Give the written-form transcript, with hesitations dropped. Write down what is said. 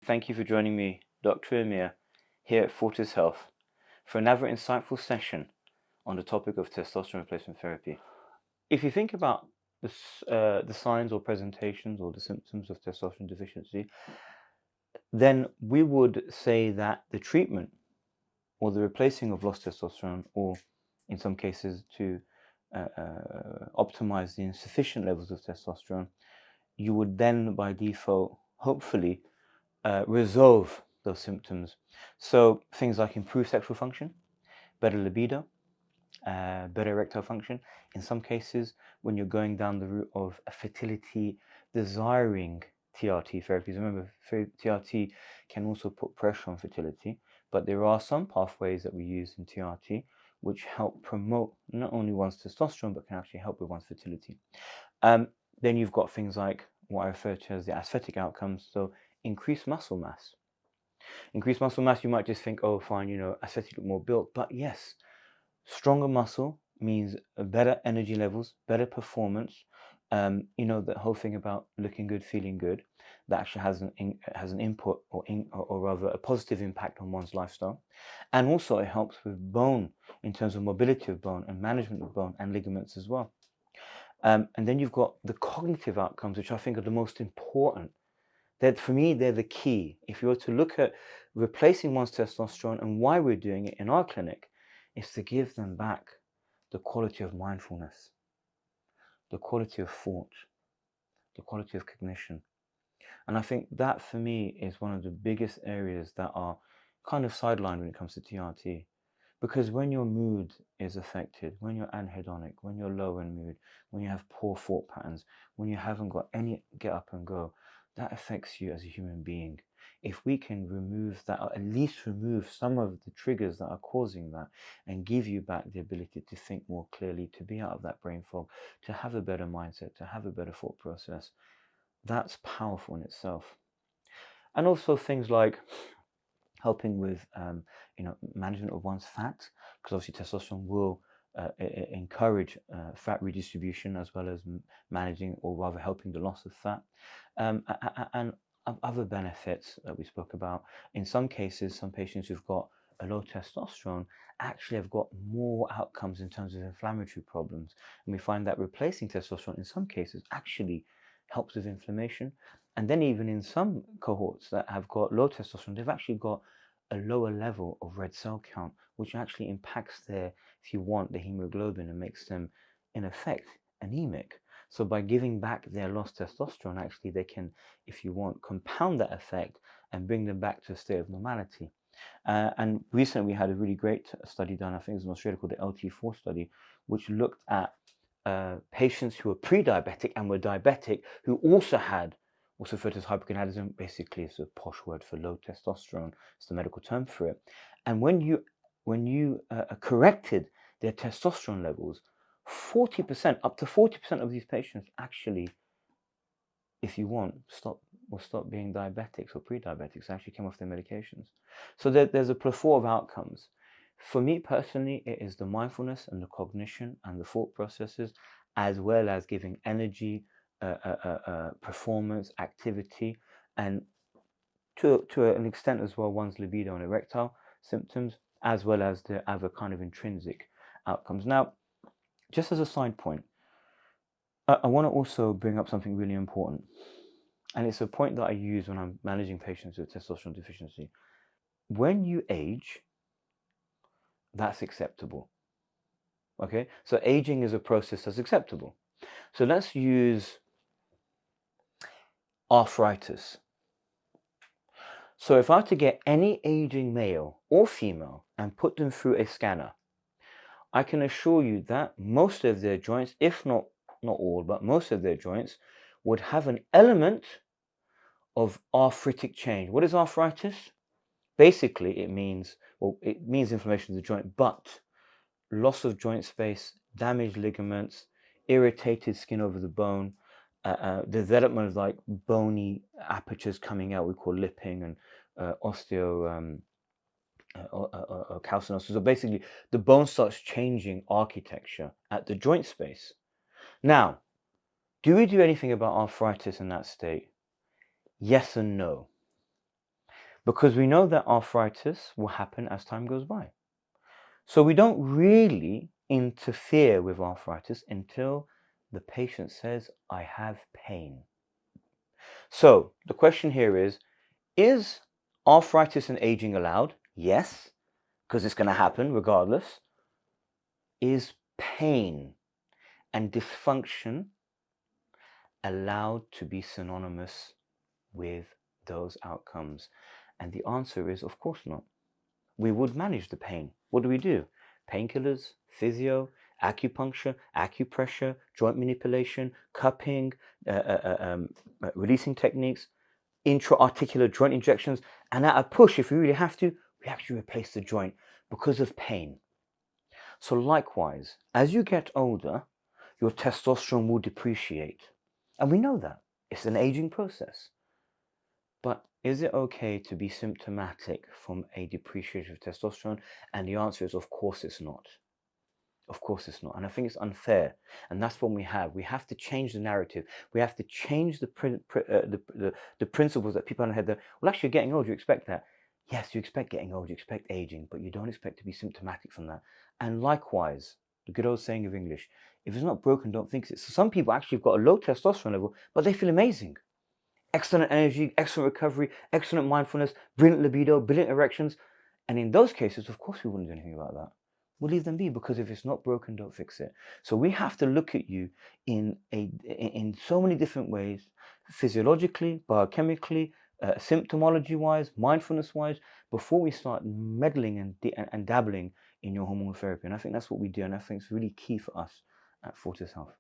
Thank you for joining me, Dr. Amir, here at Fortis Health for another insightful session on the topic of testosterone replacement therapy. If you think about the signs or presentations or the symptoms of testosterone deficiency, then we would say that the treatment or the replacing of lost testosterone, or in some cases to optimize the insufficient levels of testosterone, you would then by default, hopefully, resolve those symptoms. So things like improved sexual function, better libido, better erectile function. In some cases, when you're going down the route of a fertility desiring TRT therapies, remember TRT can also put pressure on fertility, but there are some pathways that we use in TRT which help promote not only one's testosterone but can actually help with one's fertility. Then you've got things like what I refer to as the aesthetic outcomes, so increased muscle mass. Increased muscle mass, you might just think, oh, fine, aesthetically more built. But yes, stronger muscle means better energy levels, better performance. The whole thing about looking good, feeling good, that actually has an input or rather a positive impact on one's lifestyle. And also it helps with bone in terms of mobility of bone and management of bone and ligaments as well. And then you've got the cognitive outcomes, which I think are the most important. For me, they're the key. If you were to look at replacing one's testosterone and why we're doing it in our clinic, is to give them back the quality of mindfulness, the quality of thought, the quality of cognition. And I think that for me is one of the biggest areas that are kind of sidelined when it comes to TRT. Because when your mood is affected, when you're anhedonic, when you're low in mood, when you have poor thought patterns, when you haven't got any get up and go, that affects you as a human being. If we can remove that, or at least remove some of the triggers that are causing that, and give you back the ability to think more clearly, to be out of that brain fog, to have a better mindset, to have a better thought process, that's powerful in itself. And also things like helping with management of one's fat, because obviously testosterone will encourage fat redistribution as well as managing or rather helping the loss of fat, and other benefits that we spoke about. In some cases, some patients who've got a low testosterone actually have got more outcomes in terms of inflammatory problems, and we find that replacing testosterone in some cases actually helps with inflammation. And then even in some cohorts that have got low testosterone, they've actually got a lower level of red cell count, which actually impacts their, if you want, the hemoglobin and makes them, in effect, anemic. So by giving back their lost testosterone, actually they can, if you want, compound that effect and bring them back to a state of normality. And recently we had a really great study done, I think it was in Australia, called the LT4 study, which looked at patients who were pre-diabetic and were diabetic who also had also referred to as hypogonadism. Basically it's a posh word for low testosterone. It's the medical term for it. And when you corrected their testosterone levels, 40%, up to 40% of these patients actually, if you want, stop being diabetics or pre-diabetics, actually came off their medications. So there's a plethora of outcomes. For me personally, it is the mindfulness and the cognition and the thought processes, as well as giving energy, performance, activity, and to an extent as well, one's libido and erectile symptoms, as well as the other kind of intrinsic outcomes. Now, just as a side point, I want to also bring up something really important. And it's a point that I use when I'm managing patients with testosterone deficiency. When you age, that's acceptable. Okay? So aging is a process that's acceptable. So let's use arthritis. So if I were to get any aging male or female and put them through a scanner, I can assure you that most of their joints, if not all, but most of their joints, would have an element of arthritic change. What is arthritis? Basically, it means inflammation of the joint, but loss of joint space, damaged ligaments, irritated skin over the bone, development of like bony apertures coming out, we call lipping, and osteocalcinosis. So basically, the bone starts changing architecture at the joint space. Now, do we do anything about arthritis in that state? Yes and no. because we know that arthritis will happen as time goes by. So we don't really interfere with arthritis until the patient says, I have pain. So the question here is arthritis and aging allowed? Yes, because it's going to happen regardless. Is pain and dysfunction allowed to be synonymous with those outcomes? And the answer is, of course not. We would manage the pain. What do? Painkillers, physio, acupuncture, acupressure, joint manipulation, cupping, releasing techniques, intra-articular joint injections, and at a push, if we really have to, we actually replace the joint because of pain. So likewise, as you get older, your testosterone will depreciate. And we know that. It's an aging process. But is it okay to be symptomatic from a depreciation of testosterone? And the answer is, of course it's not. Of course it's not. And I think it's unfair. And that's what we have. We have to change the narrative. We have to change the principles that people have. Well, actually, you're getting old, you expect that. Yes, you expect getting old, you expect aging, but you don't expect to be symptomatic from that. And likewise, the good old saying of English, if it's not broken, don't fix it. So some people actually have got a low testosterone level, but they feel amazing. Excellent energy, excellent recovery, excellent mindfulness, brilliant libido, brilliant erections. And in those cases, of course, we wouldn't do anything about that. We'll leave them be, because if it's not broken, don't fix it. So we have to look at you in so many different ways, physiologically, biochemically, symptomology-wise, mindfulness-wise, before we start meddling and dabbling in your hormonal therapy. And I think that's what we do, and I think it's really key for us at Fortis Health.